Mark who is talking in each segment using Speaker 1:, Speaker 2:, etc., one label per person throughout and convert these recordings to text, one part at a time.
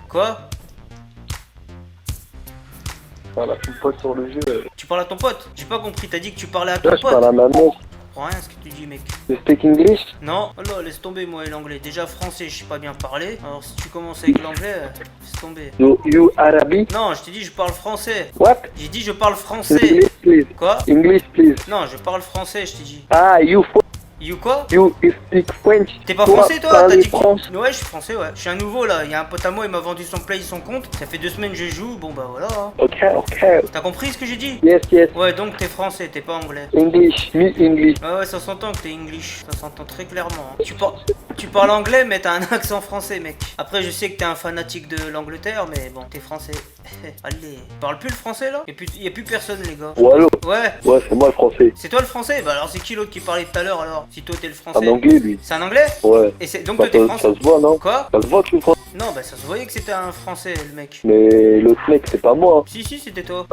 Speaker 1: Quoi?
Speaker 2: Voilà, ton pote sur le jeu.
Speaker 1: Tu parles à ton pote? J'ai pas compris, t'as dit que tu parlais à ton
Speaker 2: Là, je
Speaker 1: pote?
Speaker 2: parle à ma mère.
Speaker 1: Je comprends rien à ce que tu dis, mec.
Speaker 2: You speak English?
Speaker 1: Non, alors laisse tomber moi et l'anglais. Déjà français, je sais pas bien parler. Alors si tu commences avec l'anglais, laisse tomber.
Speaker 2: You Arabi?
Speaker 1: Non, je t'ai dit je parle français.
Speaker 2: What?
Speaker 1: J'ai dit je parle français.
Speaker 2: English, please.
Speaker 1: Quoi?
Speaker 2: English, please.
Speaker 1: Non, je parle français, je t'ai dit.
Speaker 2: Ah,
Speaker 1: You quoi?
Speaker 2: you speak French.
Speaker 1: T'es pas français toi? T'as
Speaker 2: parlez
Speaker 1: dit que...
Speaker 2: France.
Speaker 1: Ouais, je suis français, ouais. Je suis un nouveau là. Il y a un pote à moi, il m'a vendu son play, son compte. Ça fait 2 semaines que je joue. Bon bah voilà. Hein.
Speaker 2: Ok, ok.
Speaker 1: T'as compris ce que j'ai dit?
Speaker 2: Yes, yes.
Speaker 1: Ouais, donc t'es français, t'es pas anglais.
Speaker 2: English, me English.
Speaker 1: Ouais, ça s'entend que t'es English. Ça s'entend très clairement. Hein. Tu parles anglais, mais t'as un accent français, mec. Après, je sais que t'es un fanatique de l'Angleterre, mais bon, t'es français. Allez. Tu parles plus le français là? Y a plus personne, les gars.
Speaker 2: Oh, allô?
Speaker 1: Ouais.
Speaker 2: Ouais, c'est moi le français.
Speaker 1: C'est toi le français? Bah alors c'est qui l'autre qui parlait tout à l'heure alors? Si toi t'es le français.
Speaker 2: Un anglais, lui.
Speaker 1: C'est un anglais?
Speaker 2: Ouais.
Speaker 1: Et c'est donc
Speaker 2: Bah,
Speaker 1: toi t'es
Speaker 2: ça
Speaker 1: français?
Speaker 2: se voit, non?
Speaker 1: Quoi?
Speaker 2: Ça se voit que tu es français.
Speaker 1: Non, bah ça se voyait que c'était un français, le mec.
Speaker 2: Mais l'autre mec, c'est pas moi.
Speaker 1: Si, c'était toi.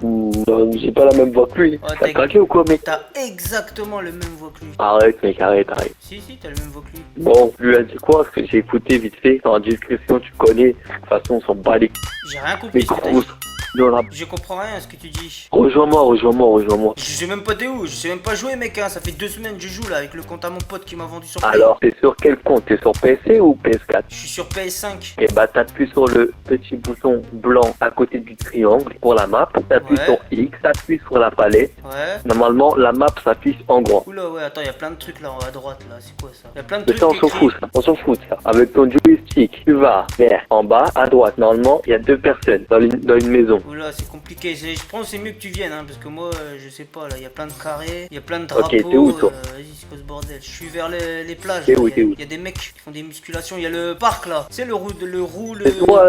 Speaker 2: Non, j'ai pas la même voix que lui.
Speaker 1: Ouais,
Speaker 2: T'as craqué ou quoi, mec?
Speaker 1: T'as exactement le même voix que lui.
Speaker 2: Arrête, mec, arrête.
Speaker 1: Si, t'as le même voix que lui.
Speaker 2: Bon, lui a dit quoi? Parce que j'ai écouté vite fait. Dans la description, tu connais. De toute façon, on s'en bat les
Speaker 1: J'ai rien compris. Ce que t'as
Speaker 2: grosses.
Speaker 1: dit.
Speaker 2: Dans la...
Speaker 1: Je comprends rien à ce que tu dis.
Speaker 2: Rejoins-moi.
Speaker 1: Je sais même pas t'es où, je sais même pas jouer mec hein. Ça fait 2 semaines que je joue là avec le compte à mon pote qui m'a vendu son play.
Speaker 2: Alors, t'es sur quel compte? T'es sur PC ou PS4?
Speaker 1: Je suis sur PS5.
Speaker 2: Et bah, t'appuies sur le petit bouton blanc à côté du triangle pour la map. T'appuies
Speaker 1: Ouais.
Speaker 2: sur X, t'appuies sur la palette.
Speaker 1: Ouais.
Speaker 2: Normalement, la map s'affiche en grand.
Speaker 1: Oula ouais attends, y a plein de trucs là à droite là, c'est quoi ça? Y a plein de
Speaker 2: Mais
Speaker 1: trucs
Speaker 2: ça, on s'en
Speaker 1: écrits.
Speaker 2: fout, ça. On s'en fout, ça. Avec ton joystick, tu vas vers en bas, à droite. Normalement, il y a 2 personnes dans une maison.
Speaker 1: Oula c'est compliqué, je pense que c'est mieux que tu viennes hein, parce que moi je sais pas là, y a plein de carrés, y a plein de drapeaux.
Speaker 2: Ok, t'es où, toi?
Speaker 1: Vas-y c'est quoi ce bordel? Je suis vers les plages.
Speaker 2: T'es où, t'es où?
Speaker 1: Y a des mecs qui font des musculations, y a le parc là. C'est le roue.
Speaker 2: C'est toi,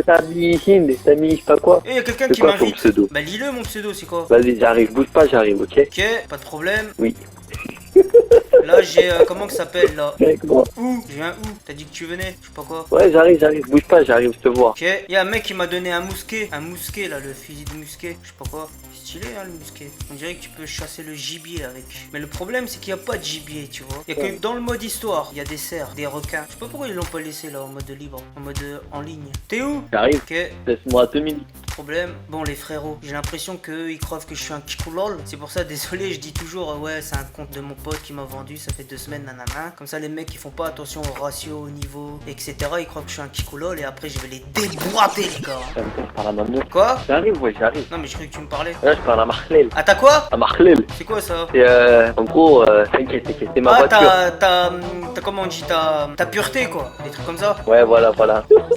Speaker 2: t'as mis Hind, t'as mis je sais pas quoi.
Speaker 1: Et y a quelqu'un
Speaker 2: C'est
Speaker 1: qui
Speaker 2: quoi ton
Speaker 1: m'invite.
Speaker 2: pseudo?
Speaker 1: Bah lis-le mon pseudo, c'est quoi?
Speaker 2: Vas-y, j'arrive, bouge pas, j'arrive, ok?
Speaker 1: Ok, pas de problème.
Speaker 2: Oui.
Speaker 1: Là j'ai comment que ça s'appelle là?
Speaker 2: Avec moi.
Speaker 1: Où? Je viens où? T'as dit que tu venais? Je sais pas quoi.
Speaker 2: Ouais, j'arrive, bouge pas, j'arrive, je te vois.
Speaker 1: Ok, y a un mec qui m'a donné un mousquet là, le fusil de mousquet. Je sais pas quoi. Stylé hein le mousquet. On dirait que tu peux chasser le gibier avec. Mais le problème c'est qu'il n'y a pas de gibier, tu vois. Il y a que dans le mode histoire, il y a des cerfs, des requins. Je sais pas pourquoi ils l'ont pas laissé là en mode libre, en mode en ligne. T'es où?
Speaker 2: J'arrive,
Speaker 1: Ok,
Speaker 2: laisse-moi 2 minutes.
Speaker 1: problème. Bon les frérots, j'ai l'impression qu'eux ils croient que je suis un kikulol. C'est pour ça désolé, je dis toujours ouais c'est un compte de mon pote qui m'a vendu, ça fait 2 semaines nanana. Comme ça les mecs ils font pas attention au ratio, au niveau, etc. Ils croient que je suis un kikulol et après je vais les déboîter les gars.
Speaker 2: Je parle à ma meuf.
Speaker 1: Quoi?
Speaker 2: J'arrive, ouais, j'arrive.
Speaker 1: Non mais je croyais que tu me parlais.
Speaker 2: Là, je parle à Marcel.
Speaker 1: Ah t'as quoi?
Speaker 2: À Marcel.
Speaker 1: C'est quoi ça?
Speaker 2: Et en gros, t'inquiète, c'est ma
Speaker 1: Ah
Speaker 2: voiture.
Speaker 1: t'as comment on dit, ta pureté quoi, des trucs comme ça.
Speaker 2: Ouais, voilà.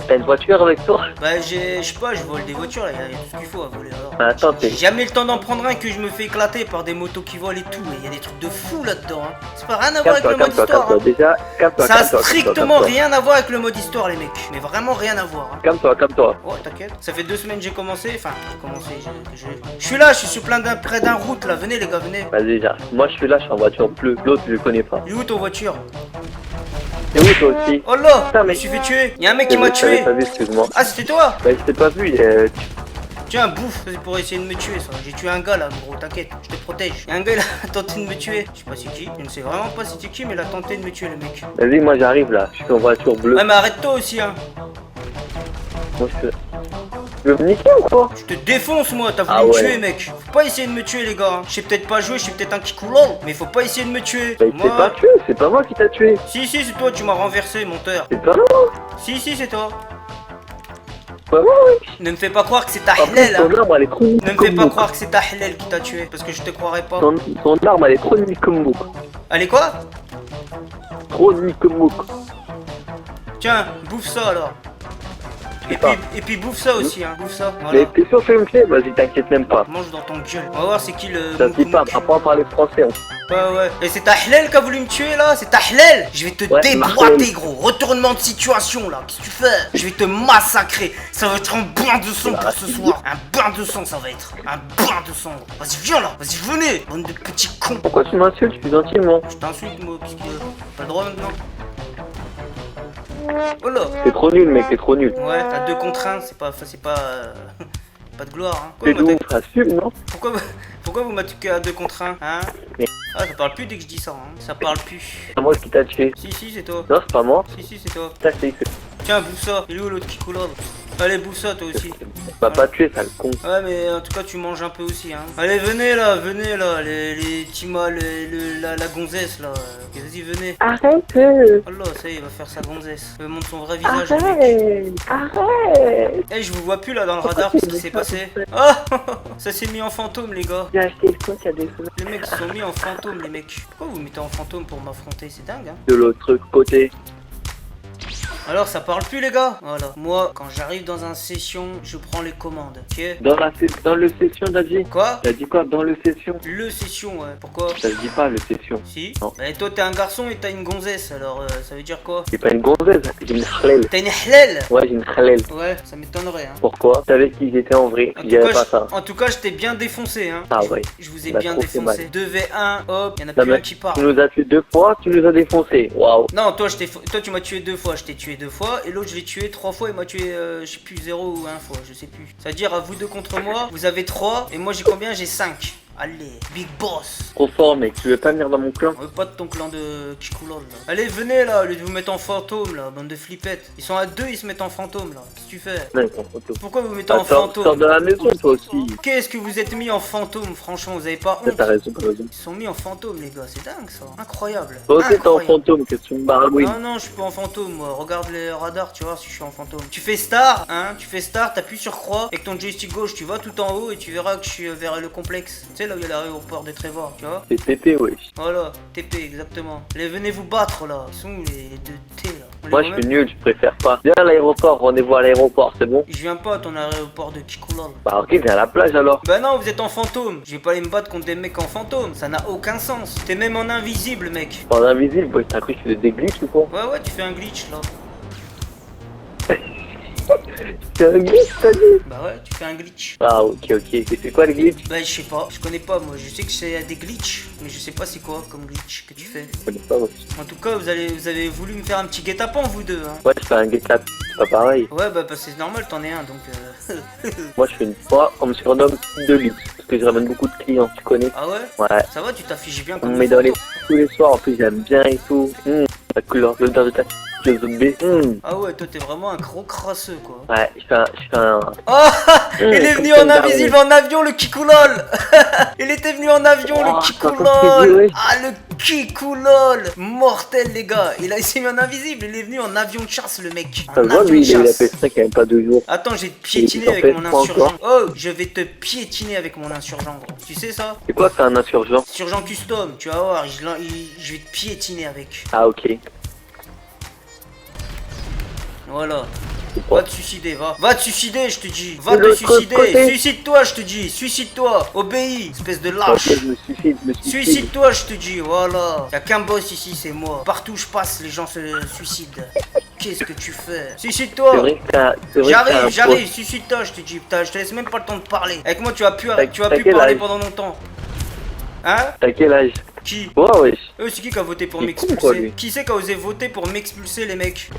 Speaker 2: T'as une voiture avec toi?
Speaker 1: Bah je sais pas, je vole des voitures là, y a tout ce qu'il faut à voler alors.
Speaker 2: Attends,
Speaker 1: J'ai jamais le temps d'en prendre un que je me fais éclater par des motos qui volent et tout, et y a des trucs de fou là-dedans hein. C'est pas rien à voir avec le mode histoire hein.
Speaker 2: Déjà, calme-toi,
Speaker 1: Ça a strictement rien à voir avec le mode histoire les mecs, mais vraiment rien à voir hein.
Speaker 2: Calme-toi.
Speaker 1: Oh t'inquiète, ça fait 2 semaines que j'ai commencé, enfin je suis là, je suis sur près d'un route là, venez les gars, venez.
Speaker 2: Vas-y, déjà. Moi, je suis là, je suis en voiture bleue. L'autre, je le connais pas.
Speaker 1: Il est où ton voiture?
Speaker 2: T'es où, toi aussi?
Speaker 1: Oh là,
Speaker 2: Putain,
Speaker 1: je me
Speaker 2: mais-
Speaker 1: suis fait tuer, y a un mec qui m'a
Speaker 2: Je t'avais
Speaker 1: tué.
Speaker 2: pas vu, excuse-moi.
Speaker 1: Ah c'était toi?
Speaker 2: Bah, je t'ai pas vu,
Speaker 1: Tiens, bouffe, c'est pour essayer de me tuer ça. J'ai tué un gars là, gros, t'inquiète, je te protège. Y a un gars il a tenté de me tuer. Je sais pas c'est qui, je ne sais vraiment pas c'est qui, mais il a tenté de me tuer le mec.
Speaker 2: Vas-y, moi, j'arrive là. Je suis en voiture bleue.
Speaker 1: Ouais, mais arrête-toi aussi, hein.
Speaker 2: Moi, je veux me niquer ou quoi?
Speaker 1: Je te défonce, moi, t'as voulu
Speaker 2: Ah
Speaker 1: me
Speaker 2: ouais.
Speaker 1: tuer, mec. Faut pas essayer de me tuer, les gars. Hein. Je sais peut-être pas jouer, je suis peut-être un kikulol, mais faut pas essayer de me tuer.
Speaker 2: Bah, il t'est pas tué, c'est pas moi qui t'a tué.
Speaker 1: Si, c'est toi, tu m'as renversé, menteur.
Speaker 2: C'est pas moi.
Speaker 1: Si, c'est toi.
Speaker 2: C'est pas moi, mec.
Speaker 1: Ne me fais pas croire que c'est ta
Speaker 2: Après,
Speaker 1: halal,
Speaker 2: son
Speaker 1: hein.
Speaker 2: arme, elle est trop nulle
Speaker 1: Ne me
Speaker 2: comme
Speaker 1: fais pas
Speaker 2: Mouk.
Speaker 1: croire que c'est ta halal qui t'a tué, parce que je te croirais pas.
Speaker 2: Son arme, elle est trop nulle comme Mouk.
Speaker 1: Allez, quoi?
Speaker 2: Trop nulle comme Mouk.
Speaker 1: Tiens, bouffe ça alors. Et puis bouffe ça aussi, hein. Bouffe ça.
Speaker 2: Mais
Speaker 1: Voilà.
Speaker 2: t'es sûr que je vais me plaît? Vas-y, t'inquiète même pas.
Speaker 1: Mange dans ton gueule. On va voir c'est qui le.
Speaker 2: Ça se dit pas, apprends à parler français.
Speaker 1: Ouais. Et c'est ta Hlel qui a voulu me tuer là? C'est ta Hlel? Je vais te
Speaker 2: Ouais,
Speaker 1: déboîter,
Speaker 2: Marcel.
Speaker 1: gros. Retournement de situation là. Qu'est-ce que tu fais? Je vais te massacrer. Ça va être un bain de sang pour ce soir. Un bain de sang, ça va être. Un bain de sang. Vas-y, viens là. Vas-y, venez. Bande de petits cons.
Speaker 2: Pourquoi tu m'insultes? Je suis gentil, moi.
Speaker 1: Je t'insulte, moi, parce que pas le droit maintenant. Oh là.
Speaker 2: T'es trop nul, mec, t'es trop nul.
Speaker 1: Ouais, t'as 2 contre 1, c'est pas. Pas de gloire, hein.
Speaker 2: C'est d'où? Assume, non?
Speaker 1: Pourquoi vous m'attaquez à 2 contre 1, hein?
Speaker 2: Mais-
Speaker 1: Ah, ça parle plus dès que je dis ça, hein. Ça parle plus.
Speaker 2: C'est moi qui t'a tué.
Speaker 1: Si, c'est toi.
Speaker 2: Non, c'est pas moi.
Speaker 1: Si, c'est toi.
Speaker 2: Ça, c'est.
Speaker 1: Tiens, bouffe ça. Il est où l'autre qui coule? Allez, bouffe ça, toi aussi.
Speaker 2: Tu m'as pas tué, sale con.
Speaker 1: Ouais, mais en tout cas, tu manges un peu aussi, hein. Allez, venez là, les Tima, la gonzesse là. Vas-y, venez.
Speaker 2: Arrête!
Speaker 1: Oh là, ça y est, il va faire sa gonzesse. Il montre son vrai visage, le mec.
Speaker 2: Arrête!
Speaker 1: Eh, je vous vois plus là dans le radar, qu'est-ce qui s'est passé? Ah ça s'est mis en fantôme, les gars.
Speaker 2: J'ai acheté quoi? Il y a des choses.
Speaker 1: Les mecs se sont mis en fantôme, les mecs. Pourquoi vous mettez en fantôme pour m'affronter? C'est dingue, hein.
Speaker 2: De l'autre côté.
Speaker 1: Alors, ça parle plus, les gars. Voilà. Moi, quand j'arrive dans un session, je prends les commandes, ok?
Speaker 2: Dans le session, t'as dit?
Speaker 1: Quoi?
Speaker 2: T'as dit quoi? Dans le session?
Speaker 1: Le session, ouais. Pourquoi?
Speaker 2: Ça se dit pas, le session.
Speaker 1: Si.
Speaker 2: Non.
Speaker 1: Et toi, t'es un garçon et t'as une gonzesse, alors ça veut dire quoi?
Speaker 2: J'ai pas une gonzesse, j'ai une khalel.
Speaker 1: T'as une hlel?
Speaker 2: Ouais, j'ai une khalel.
Speaker 1: Ouais, ça m'étonnerait, hein.
Speaker 2: Pourquoi? Tu savais qui j'étais en vrai.
Speaker 1: En
Speaker 2: Je
Speaker 1: tout,
Speaker 2: dirais
Speaker 1: cas,
Speaker 2: pas ça.
Speaker 1: en tout cas, je t'ai bien défoncé, hein.
Speaker 2: Ah ouais.
Speaker 1: Je vous ai
Speaker 2: Bah,
Speaker 1: bien
Speaker 2: trop fait
Speaker 1: défoncé.
Speaker 2: mal.
Speaker 1: 2v1, hop, y'en a
Speaker 2: Ça
Speaker 1: plus un
Speaker 2: m'a-
Speaker 1: qui
Speaker 2: Tu
Speaker 1: part.
Speaker 2: nous as tué 2 fois, tu nous as défoncé. Waouh.
Speaker 1: Non, toi, toi, tu m'as tué 2 fois, je t'ai tué 2 fois, et l'autre, je l'ai tué 3 fois, il m'a tué, je sais plus, 0 ou 1 fois, je sais plus. C'est-à-dire, à vous deux contre moi, vous avez 3, et moi, j'ai combien? J'ai 5. Allez, big boss.
Speaker 2: Trop fort, mec. Tu veux pas venir dans mon clan?
Speaker 1: On veut pas de ton clan de Kikulol, là. Allez, venez, là, au lieu de vous mettre en fantôme, là, bande de flippettes. Ils sont à 2, ils se mettent en fantôme, là. Qu'est-ce que tu fais?
Speaker 2: Non, ils sont photos.
Speaker 1: Pourquoi vous mettez en
Speaker 2: Sors
Speaker 1: fantôme?
Speaker 2: de la maison, toi aussi.
Speaker 1: Qu'est-ce que vous êtes mis en fantôme, franchement, vous avez pas honte?
Speaker 2: T'as raison, t'as raison.
Speaker 1: Ils sont mis en fantôme, les gars, c'est dingue, ça. Incroyable.
Speaker 2: Toi aussi, t'es en
Speaker 1: Incroyable.
Speaker 2: fantôme. Qu'est-ce que tu me baragouines?
Speaker 1: Non, je suis pas en fantôme, moi. Regarde les radars, tu vois si je suis en fantôme. Tu fais star, hein, tu fais star, t'appuies sur croix, avec ton joystick gauche, tu vas tout en haut et tu verras que je suis vers le complexe. Tu sais, là où il y a l'aéroport de Trevor, tu vois?
Speaker 2: C'est TP, wesh.
Speaker 1: Voilà, TP, exactement. Allez, venez vous battre, là. Ils sont où les deux T, là? On les
Speaker 2: Moi,
Speaker 1: voit
Speaker 2: je
Speaker 1: même
Speaker 2: suis nul, je préfère pas. Viens à l'aéroport, rendez-vous à l'aéroport, c'est bon?
Speaker 1: Je viens pas à ton aéroport de Kikulol.
Speaker 2: Bah, ok, viens à la plage alors.
Speaker 1: Bah non, vous êtes en fantôme. Je vais pas aller me battre contre des mecs en fantôme. Ça n'a aucun sens. T'es même en invisible, mec.
Speaker 2: En invisible, wesh, t'as cru que je faisais des glitches ou quoi?
Speaker 1: Ouais, tu fais un glitch, là.
Speaker 2: C'est un glitch, t'as dit?
Speaker 1: Bah ouais, tu fais un glitch.
Speaker 2: Ah, ok. Et c'est quoi le glitch?
Speaker 1: Bah je sais pas, je connais pas moi, je sais que c'est des glitches, mais je sais pas c'est quoi comme glitch que tu fais.
Speaker 2: Je connais pas, wesh.
Speaker 1: En tout cas, vous avez voulu me faire un petit guet-apens vous deux, hein.
Speaker 2: Moi, je fais un get-up, c'est pas pareil.
Speaker 1: Ouais bah c'est normal, t'en es un donc
Speaker 2: Moi, je fais une fois, on me surnomme de luxe. Parce que je ramène beaucoup de clients, tu connais?
Speaker 1: Ah ouais?
Speaker 2: Ouais.
Speaker 1: Ça va, tu t'affiches bien
Speaker 2: On
Speaker 1: comme
Speaker 2: me
Speaker 1: une
Speaker 2: met dans les
Speaker 1: photo.
Speaker 2: tous les soirs, en plus, j'aime bien et tout. La couleur, l'odeur de ta zombie.
Speaker 1: Ah ouais, toi t'es vraiment un gros crasseux quoi.
Speaker 2: Ouais, je fais un...
Speaker 1: Oh il est
Speaker 2: comme
Speaker 1: venu
Speaker 2: ça,
Speaker 1: en invisible en avion le Kikulol. Il était venu en avion
Speaker 2: Oh,
Speaker 1: le
Speaker 2: quand
Speaker 1: Kikulol.
Speaker 2: ouais.
Speaker 1: Ah le Kikulol. Mortel les gars. Il s'est mis en invisible, il est venu en avion de chasse le mec.
Speaker 2: Ça
Speaker 1: En
Speaker 2: se voit,
Speaker 1: avion
Speaker 2: lui,
Speaker 1: de
Speaker 2: il a eu la
Speaker 1: chasse.
Speaker 2: PS5 il y a même pas 2 jours.
Speaker 1: Attends, je vais te piétiner
Speaker 2: Il
Speaker 1: avec
Speaker 2: t'en
Speaker 1: mon
Speaker 2: fait pas
Speaker 1: insurgent.
Speaker 2: encore.
Speaker 1: Oh, je vais te piétiner avec mon insurgent, gros. Tu sais ça?
Speaker 2: C'est quoi, c'est un insurgent?
Speaker 1: Surgent custom, tu vas voir, je vais te piétiner avec.
Speaker 2: Ah, ok.
Speaker 1: Voilà.
Speaker 2: C'est
Speaker 1: Va
Speaker 2: quoi?
Speaker 1: te suicider, va. Va te suicider, je te dis. Va
Speaker 2: De
Speaker 1: te
Speaker 2: l'autre
Speaker 1: suicider.
Speaker 2: côté.
Speaker 1: Suicide-toi, je te dis. Suicide-toi. Obéis, espèce de
Speaker 2: Ok,
Speaker 1: lâche.
Speaker 2: je me suicide.
Speaker 1: Suicide-toi, je te dis. Voilà. Y'a qu'un boss ici, c'est moi. Partout où je passe, les gens se suicident. Qu'est-ce que tu fais?
Speaker 2: C'est
Speaker 1: Suicide-toi.
Speaker 2: vrai que c'est un
Speaker 1: J'arrive, suicide-toi, je te dis. Putain, je te laisse même pas le temps de parler. Avec moi, tu as pu
Speaker 2: T'as quel
Speaker 1: parler
Speaker 2: âge
Speaker 1: pendant longtemps. Hein?
Speaker 2: T'as quel âge?
Speaker 1: Qui?
Speaker 2: Ouais, wesh.
Speaker 1: C'est qui a voté pour
Speaker 2: Il est con, quoi,
Speaker 1: m'expulser?
Speaker 2: lui.
Speaker 1: Qui c'est qui a osé voter pour m'expulser, les mecs?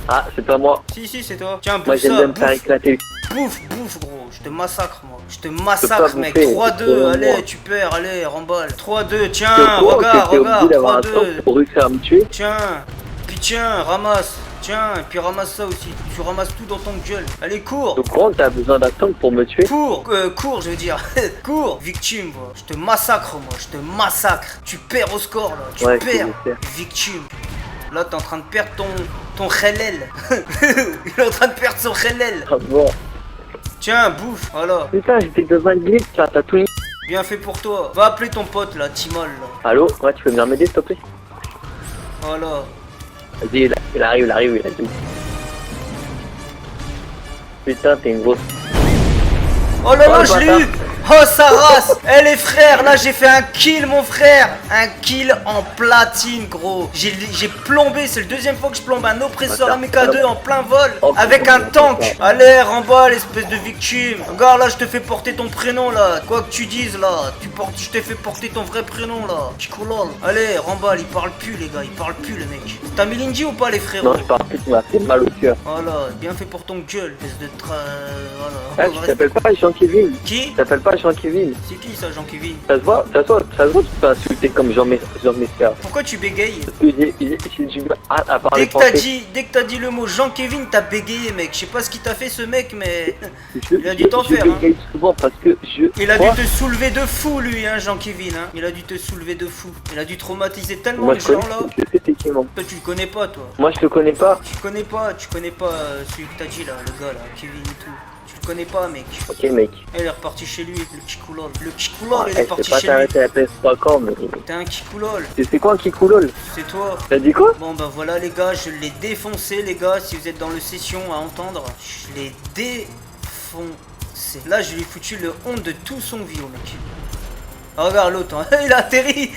Speaker 2: Ah, c'est pas moi.
Speaker 1: Si, c'est toi. Tiens,
Speaker 2: Moi,
Speaker 1: bouffe
Speaker 2: j'aime
Speaker 1: ça,
Speaker 2: bien me faire
Speaker 1: bouffe,
Speaker 2: éclater.
Speaker 1: bouffe, gros. Je te massacre, moi. Je te
Speaker 2: Je peux
Speaker 1: massacre,
Speaker 2: pas
Speaker 1: mec.
Speaker 2: bouffer,
Speaker 1: 3-2,
Speaker 2: c'est pour
Speaker 1: allez,
Speaker 2: moi.
Speaker 1: tu perds, allez, remballe. 3-2,
Speaker 2: T'es
Speaker 1: tiens,
Speaker 2: au courant
Speaker 1: regarde,
Speaker 2: que t'es obligé d'avoir un
Speaker 1: 3-2.
Speaker 2: temps pour réussir à me tuer?
Speaker 1: Tiens, puis tiens, ramasse. Tiens, et puis ramasse ça aussi. Tu ramasses tout dans ton gueule. Allez, cours.
Speaker 2: T'es au courant que t'as besoin d'attendre pour me tuer?
Speaker 1: Cours, je veux dire. Cours, victime, moi. Je te massacre, moi. Je te massacre. Tu perds au score, là. Tu
Speaker 2: Ouais,
Speaker 1: perds.
Speaker 2: je sais.
Speaker 1: Victime. Là, t'es en train de perdre ton relel. Il est en train de perdre son relel.
Speaker 2: Ah bon.
Speaker 1: Tiens, bouffe, voilà.
Speaker 2: Putain, j'étais dans un glitch là, t'as tout mis.
Speaker 1: Bien fait pour toi. Va appeler ton pote, là, Timol, là.
Speaker 2: Allô? Ouais, tu peux venir m'aider s'il te plaît?
Speaker 1: Voilà.
Speaker 2: Vas-y, il arrive, il a tout. Putain, t'es une grosse.
Speaker 1: Oh là là,
Speaker 2: Oh,
Speaker 1: je l'ai
Speaker 2: bâtard.
Speaker 1: eu. Oh sa race. Eh les frères, là j'ai fait un kill mon frère. Un kill en platine gros. J'ai plombé, c'est le deuxième fois que je plombe un oppresseur MK2 en plein vol.
Speaker 2: Oh,
Speaker 1: Avec un
Speaker 2: putain.
Speaker 1: tank. Allez, remballe l'espèce de victime. Regarde là, je te fais porter ton prénom là. Quoi que tu dises là, je t'ai fait porter ton vrai prénom là. Chicolol. Allez, remballe, il parle plus les gars, il parle plus le mec. T'as mis l'Indy ou pas les frérots?
Speaker 2: Non, je parle plus, tu m'as fait mal au cœur.
Speaker 1: Voilà, bien fait pour ton gueule, espèce de
Speaker 2: Ah,
Speaker 1: voilà.
Speaker 2: tu t'appelles pas Jean-Kevin.
Speaker 1: Qui?
Speaker 2: Tu t'appelles pas Jean-Kevin.
Speaker 1: C'est qui ça, Jean-Kevin?
Speaker 2: Ça se voit, tu te fais insulter comme Jean Messia.
Speaker 1: Pourquoi tu bégayes?
Speaker 2: Parce que j'ai du mal à parler
Speaker 1: Dès que
Speaker 2: français.
Speaker 1: t'as dit le mot Jean-Kevin, t'as bégayé mec. Je sais pas ce qu'il t'a fait ce mec, mais il a dû t'en
Speaker 2: Je
Speaker 1: faire. Hein.
Speaker 2: bégaye souvent parce que je.
Speaker 1: Il a
Speaker 2: Quoi
Speaker 1: dû te soulever de fou lui, hein, Jean-Kevin. Hein. Il a dû te soulever de fou. Il a dû traumatiser tellement
Speaker 2: Moi
Speaker 1: les
Speaker 2: je connais,
Speaker 1: gens là.
Speaker 2: je sais c'est qui, mon.
Speaker 1: Toi tu le connais pas toi.
Speaker 2: Moi je le connais pas.
Speaker 1: Tu connais pas celui que t'as dit là, le gars là, Kevin et tout. Tu le connais pas mec.
Speaker 2: Ok mec.
Speaker 1: Et il est reparti chez lui, le Kikoulol. Le Kikoulol, il est
Speaker 2: Je sais
Speaker 1: parti
Speaker 2: pas
Speaker 1: chez lui.
Speaker 2: t'arrêter la PS3 quand, mais.
Speaker 1: T'es un Kikoulol,
Speaker 2: C'est quoi un Kikoulol?
Speaker 1: c'est toi.
Speaker 2: T'as dit quoi?
Speaker 1: Bon bah voilà les gars, je l'ai défoncé les gars, si vous êtes dans le session à entendre, je l'ai défoncé. Là je lui ai foutu le honte de tout son vie au mec. Oh, regarde l'autre, hein. Il a atterri,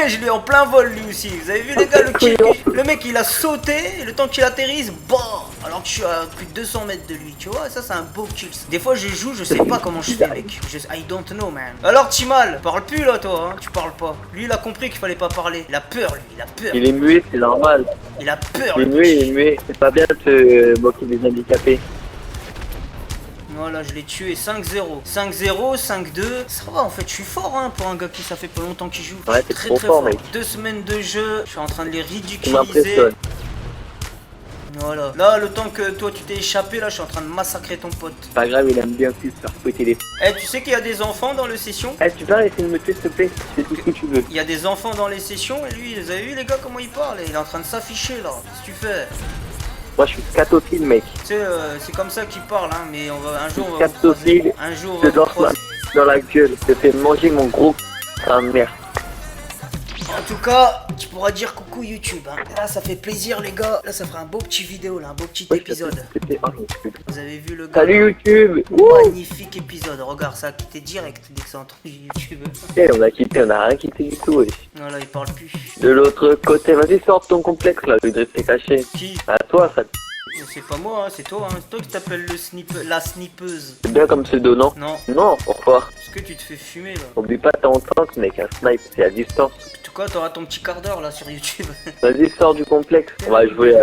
Speaker 1: je l'ai en plein vol lui aussi. Vous avez vu les gars, le mec il a sauté, et le temps qu'il atterrisse, bah, alors que je suis à plus de 200 mètres de lui, tu vois, ça c'est un beau kill. Des fois je joue, je sais pas comment je fais mec, I don't know man. Alors Timal, parle plus là toi, hein. Tu parles pas. Lui il a compris qu'il fallait pas parler, il a peur lui, il a peur.
Speaker 2: Il est muet, c'est normal.
Speaker 1: Il a peur
Speaker 2: Il est
Speaker 1: le
Speaker 2: muet,
Speaker 1: mec.
Speaker 2: il est muet. C'est pas bien de se moquer des handicapés.
Speaker 1: Voilà, je l'ai tué 5-0. 5-0, 5-2. Ça va, en fait, je suis fort hein, pour un gars qui ça fait pas longtemps qu'il joue.
Speaker 2: Ouais,
Speaker 1: Je suis
Speaker 2: t'es
Speaker 1: très
Speaker 2: trop
Speaker 1: très
Speaker 2: fort,
Speaker 1: fort.
Speaker 2: mec.
Speaker 1: 2 semaines de jeu, je suis en train de les
Speaker 2: Tu
Speaker 1: ridiculiser.
Speaker 2: m'impressionnes.
Speaker 1: Voilà. Là, le temps que toi tu t'es échappé, là, je suis en train de massacrer ton pote.
Speaker 2: C'est pas grave, il aime bien plus faire fouetter les.
Speaker 1: Eh, tu sais qu'il y a des enfants dans les sessions?
Speaker 2: Eh, tu peux arrêter de me tuer, s'il te plaît? Tu fais tout ce que tu veux.
Speaker 1: Il y a des enfants dans les sessions et lui, vous avez vu les gars comment il parle? Il est en train de s'afficher là. Qu'est-ce que tu fais?
Speaker 2: Moi, je suis scatophile, mec.
Speaker 1: Tu sais, c'est comme ça qu'il parle, hein, mais un jour on va vous
Speaker 2: Scatophile.
Speaker 1: croiser. Un jour on
Speaker 2: Je
Speaker 1: va vous
Speaker 2: danse
Speaker 1: croiser.
Speaker 2: dans la gueule. Je te fais manger mon gros. Ah merde.
Speaker 1: En tout cas, tu pourras dire coucou YouTube. Hein. Là, ça fait plaisir, les gars. Là, ça fera un beau petit vidéo, là, un beau petit épisode. Vous avez vu le gars?
Speaker 2: Salut YouTube.
Speaker 1: Magnifique épisode. Regarde, ça a quitté direct dès que ça a entendu YouTube.
Speaker 2: Eh, on a quitté, on a rien quitté du tout. Wesh.
Speaker 1: Voilà, il parle plus.
Speaker 2: De l'autre côté, vas-y, sors ton complexe là, le drip est caché.
Speaker 1: Qui?
Speaker 2: À toi, ça.
Speaker 1: C'est pas moi, hein, c'est toi. Hein. C'est toi qui t'appelles la snipeuse.
Speaker 2: C'est bien comme pseudo, non?
Speaker 1: Non.
Speaker 2: Non, pourquoi?
Speaker 1: Est-ce que tu te fais fumer, là?
Speaker 2: Oublie pas, t'es en tank, mec, un snipe, c'est à distance.
Speaker 1: En tout cas, t'auras ton petit quart d'heure, là, sur YouTube.
Speaker 2: Vas-y, sors du complexe. On va jouer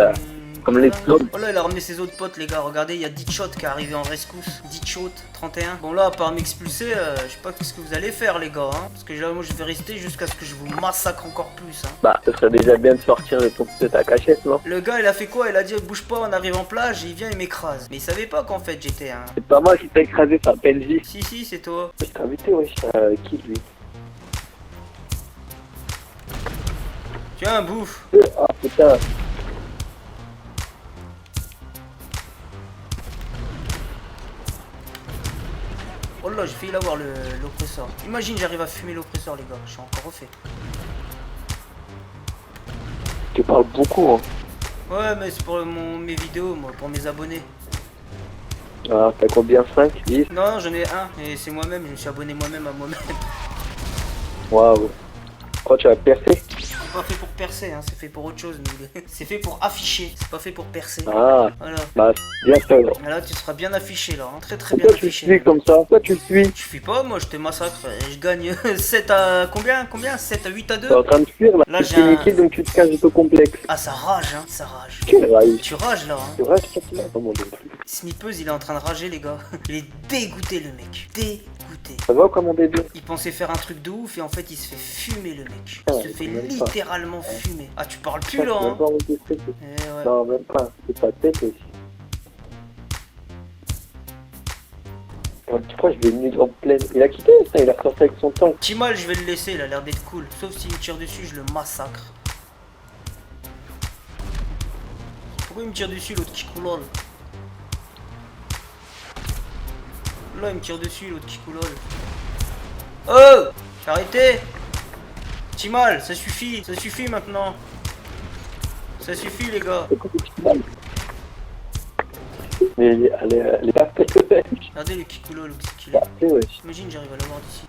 Speaker 2: comme les autres.
Speaker 1: Oh là, il a ramené ses autres potes, les gars. Regardez, il y a Ditchot qui est arrivé en rescousse. Ditchot, 31. Bon, là, à part m'expulser, je sais pas ce que vous allez faire, les gars. Hein, parce que là, moi, je vais rester jusqu'à ce que je vous massacre encore plus. Hein.
Speaker 2: Bah, ce serait déjà bien de sortir de ta cachette, non?
Speaker 1: Le gars, il a fait quoi? Il a dit bouge pas, on arrive en plage. Et il vient, il m'écrase. Mais il savait pas qu'en fait, j'étais un.
Speaker 2: C'est pas moi qui t'ai écrasé, c'est un PNJ.
Speaker 1: Si, c'est toi.
Speaker 2: Je t'ai invité, wesh. Qui lui?
Speaker 1: Tiens, bouffe.
Speaker 2: Ah putain.
Speaker 1: Oh là, j'ai failli l'avoir l'oppresseur. Imagine, j'arrive à fumer l'oppresseur, les gars. Je suis encore refait.
Speaker 2: Tu parles beaucoup, hein.
Speaker 1: Ouais, mais c'est pour mes vidéos, moi, pour mes abonnés.
Speaker 2: Ah, t'as combien? 5, 10?
Speaker 1: Non, j'en ai un, et c'est moi-même, je me suis abonné moi-même à moi-même.
Speaker 2: Waouh. Quand tu vas percer?
Speaker 1: C'est pas fait pour percer, hein, c'est fait pour autre chose. C'est fait pour afficher, c'est pas fait pour percer.
Speaker 2: Ah,
Speaker 1: Voilà.
Speaker 2: bah, bien fait, alors.
Speaker 1: Et là, tu seras bien affiché, là, hein, très très bien
Speaker 2: Pourquoi tu
Speaker 1: affiché.
Speaker 2: suis comme ça? Pourquoi tu suis?
Speaker 1: Je fuis pas, moi, je te massacre. Je gagne 7 à... Combien 7 à 8 à 2.
Speaker 2: T'es en train de fuir, là.
Speaker 1: Là,
Speaker 2: Tu
Speaker 1: j'ai
Speaker 2: t'es
Speaker 1: un-
Speaker 2: niqué, donc tu te caches de ton complexe.
Speaker 1: Ah, ça rage, hein, ça rage.
Speaker 2: Quel rage.
Speaker 1: Tu rages, là, hein.
Speaker 2: Tu rages, toi? Oh mon dieu.
Speaker 1: Snipeuse, il est en train de rager, les gars. Il est dégoûté, le mec. Dégoûté.
Speaker 2: Ça va ou quoi, mon bébé?
Speaker 1: Il pensait faire un truc de ouf et en fait il se fait fumer le mec.
Speaker 2: Ah,
Speaker 1: Il se fait
Speaker 2: même pas.
Speaker 1: littéralement fumer. Ah tu parles plus
Speaker 2: Ah,
Speaker 1: là
Speaker 2: c'est même
Speaker 1: hein.
Speaker 2: pas mon bébé.
Speaker 1: Eh ouais.
Speaker 2: Non, même pas. C'est ta tête aussi. Tu crois que je vais venir en pleine. Il a quitté ça, il a ressorti avec son tank.
Speaker 1: Timal je vais le laisser, il a l'air d'être cool. Sauf s'il me tire dessus je le massacre. Pourquoi il me tire dessus l'autre qui coulole? Là il me tire dessus l'autre qui coulole. Oh, arrêtez. Timal, ça suffit maintenant. Ça suffit les gars.
Speaker 2: C'est quoi ce petit mal? Mais elle est parfaite, wesh.
Speaker 1: Regardez le Kikulo, où c'est qu'il est.
Speaker 2: Parfait, wesh.
Speaker 1: Imagine, j'arrive à l'avoir d'ici.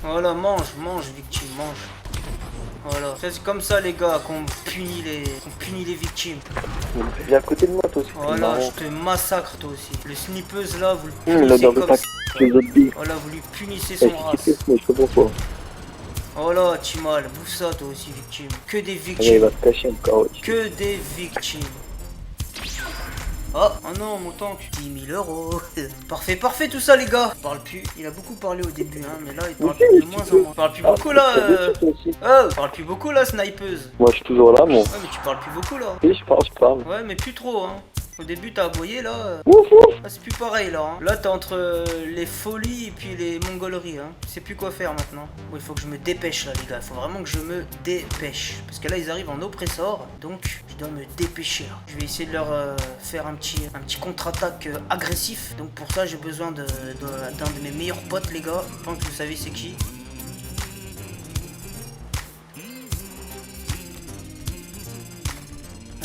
Speaker 1: Voilà, mange, victime, mange. Voilà, c'est comme ça les gars qu'on punit les victimes.
Speaker 2: Viens à côté de moi, toi aussi.
Speaker 1: Voilà, je te massacre toi aussi. Le snipeuse là, vous le punissez
Speaker 2: L'odeur de
Speaker 1: comme
Speaker 2: ta
Speaker 1: ça.
Speaker 2: les autres billes.
Speaker 1: Voilà, vous lui punissez
Speaker 2: Eh,
Speaker 1: son
Speaker 2: je
Speaker 1: race.
Speaker 2: kiffe, mais je sais pas pourquoi.
Speaker 1: Voilà, Timal, bouffe ça toi aussi victime. Que des
Speaker 2: Allez, il
Speaker 1: victimes.
Speaker 2: va se cacher encore, wesh.
Speaker 1: Que des victimes. Oh non, mon tank, 10 000 euros. Parfait tout ça les gars. Il parle plus, il a beaucoup parlé au début hein, mais là il parle plus de moins en moins. Il parle plus beaucoup là. Oh, parle plus beaucoup là, snipeuse.
Speaker 2: Moi, je suis toujours là, mon.
Speaker 1: Ouais mais tu parles plus beaucoup là.
Speaker 2: Oui, je parle.
Speaker 1: Ouais mais plus trop hein. Au début t'as aboyé là.
Speaker 2: Ouf, ouf.
Speaker 1: Ah, c'est plus pareil là. Hein. Là t'es entre les folies et puis les mongoleries. Hein. Tu sais plus quoi faire maintenant. Bon, il faut que je me dépêche là les gars. Il faut vraiment que je me dépêche. Parce que là ils arrivent en oppressor. Donc je dois me dépêcher. Là. Je vais essayer de leur faire un petit contre-attaque agressif. Donc pour ça j'ai besoin d'un de mes meilleurs potes les gars. Je pense que vous savez c'est qui.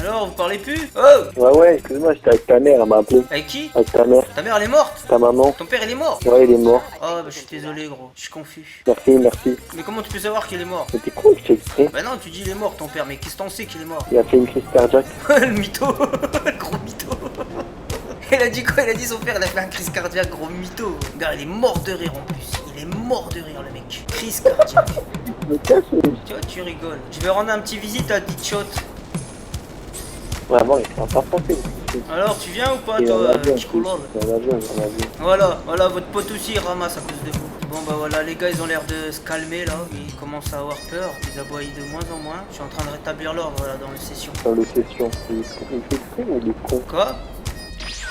Speaker 1: Alors, vous parlez plus? Oh!
Speaker 2: Ouais, excuse-moi, j'étais avec ta mère, elle m'a appelé.
Speaker 1: Avec qui?
Speaker 2: Avec ta mère,
Speaker 1: Ta mère elle est morte?
Speaker 2: ta maman.
Speaker 1: Ton père il est mort?
Speaker 2: Ouais, il est mort.
Speaker 1: Oh bah je suis désolé gros, je suis confus.
Speaker 2: Merci.
Speaker 1: Mais comment tu peux savoir qu'il est mort?
Speaker 2: Mais t'es con, je t'ai exprès.
Speaker 1: Bah non, tu dis il est mort ton père, mais qu'est-ce que t'en sais qu'il est mort?
Speaker 2: Il a fait une crise cardiaque.
Speaker 1: Le mytho. Le gros mytho. Il a dit quoi? Il a dit son père il a fait un crise cardiaque, gros mytho. Gars, il est mort de rire en plus. Il est mort de rire le mec. Crise cardiaque.
Speaker 2: Me casse, wesh.
Speaker 1: Tu vois, tu rigoles. Je vais rendre un petit visite à Ditchot.
Speaker 2: Vraiment, il parle pas français.
Speaker 1: Alors, tu viens ou pas
Speaker 2: Il est en
Speaker 1: toi,
Speaker 2: avion,
Speaker 1: Kikolol?
Speaker 2: il est en avion.
Speaker 1: Voilà, votre pote aussi il ramasse à cause de vous. Bon bah voilà, les gars ils ont l'air de se calmer là, ils commencent à avoir peur, ils aboient de moins en moins. Je suis en train de rétablir l'ordre là dans la session.
Speaker 2: Dans le session. Il fait exprès, mais il est con.
Speaker 1: Quoi?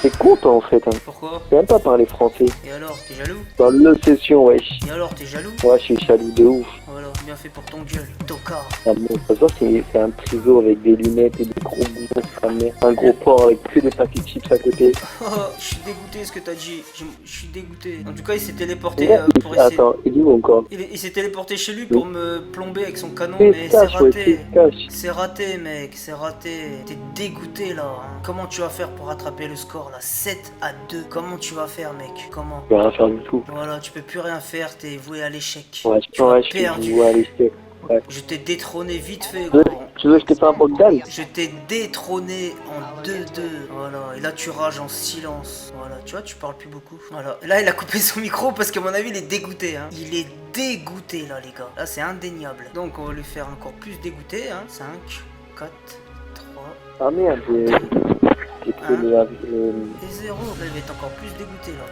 Speaker 2: T'es con, toi, en fait. Hein.
Speaker 1: Pourquoi?
Speaker 2: Tu sais même pas parler français.
Speaker 1: Et alors, t'es jaloux?
Speaker 2: Dans le session, wesh.
Speaker 1: Et alors, t'es jaloux?
Speaker 2: Ouais, je suis jaloux de ouf.
Speaker 1: Voilà, bien fait pour ton gueule, tocard.
Speaker 2: Ah bon, ça c'est un triso avec des lunettes et des gros boutons sur sa mère. Un gros porc avec que des paquets de chips à côté.
Speaker 1: Oh, je suis dégoûté ce que t'as dit, je suis dégoûté. En tout cas, il s'est téléporté
Speaker 2: Regarde,
Speaker 1: pour essayer...
Speaker 2: Attends, il est où encore?
Speaker 1: Il s'est téléporté chez lui pour me plomber avec son canon,
Speaker 2: Fais
Speaker 1: mais c'est
Speaker 2: cache, ouais,
Speaker 1: raté.
Speaker 2: fais cache.
Speaker 1: C'est raté, mec, c'est raté. T'es dégoûté là. Hein. Comment tu vas faire pour rattraper le score là? 7-2. Comment tu vas faire, mec? Comment?
Speaker 2: Je peux rien faire du tout.
Speaker 1: Voilà, tu peux plus rien faire, t'es voué à l'échec.
Speaker 2: Ouais,
Speaker 1: Tu
Speaker 2: je
Speaker 1: as perdu.
Speaker 2: Ouais, allez, ouais.
Speaker 1: Je t'ai détrôné vite fait,
Speaker 2: Tu veux,
Speaker 1: gros.
Speaker 2: tu veux que je te fasse un Bogdan?
Speaker 1: Je t'ai détrôné en 2-2. Voilà, et là tu rages en silence. Voilà, tu vois, tu parles plus beaucoup. Voilà, et là il a coupé son micro parce qu'à mon avis il est dégoûté. Hein. Il est dégoûté là, les gars. Là c'est indéniable. Donc on va lui faire encore plus dégoûté. Hein. 5, 4, 3.
Speaker 2: Ah merde, j'ai pris le...
Speaker 1: Et 0. Là il va être encore plus dégoûté là.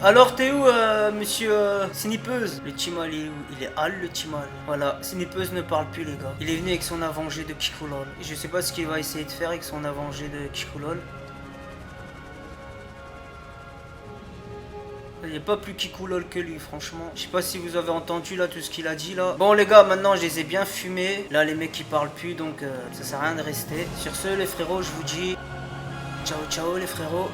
Speaker 1: Alors t'es où monsieur Snipeuse? Le Timal il est où? Il est Hal le Timal. Voilà, Snipeuse ne parle plus les gars. Il est venu avec son avant-jet de Kikulol. Et je sais pas ce qu'il va essayer de faire avec son avant-jet de Kikulol. Il n'y a pas plus Kikulol que lui franchement. Je sais pas si vous avez entendu là tout ce qu'il a dit là. Bon les gars, maintenant je les ai bien fumés. Là les mecs ils parlent plus donc ça sert à rien de rester. Sur ce les frérots, je vous dis ciao ciao les frérots.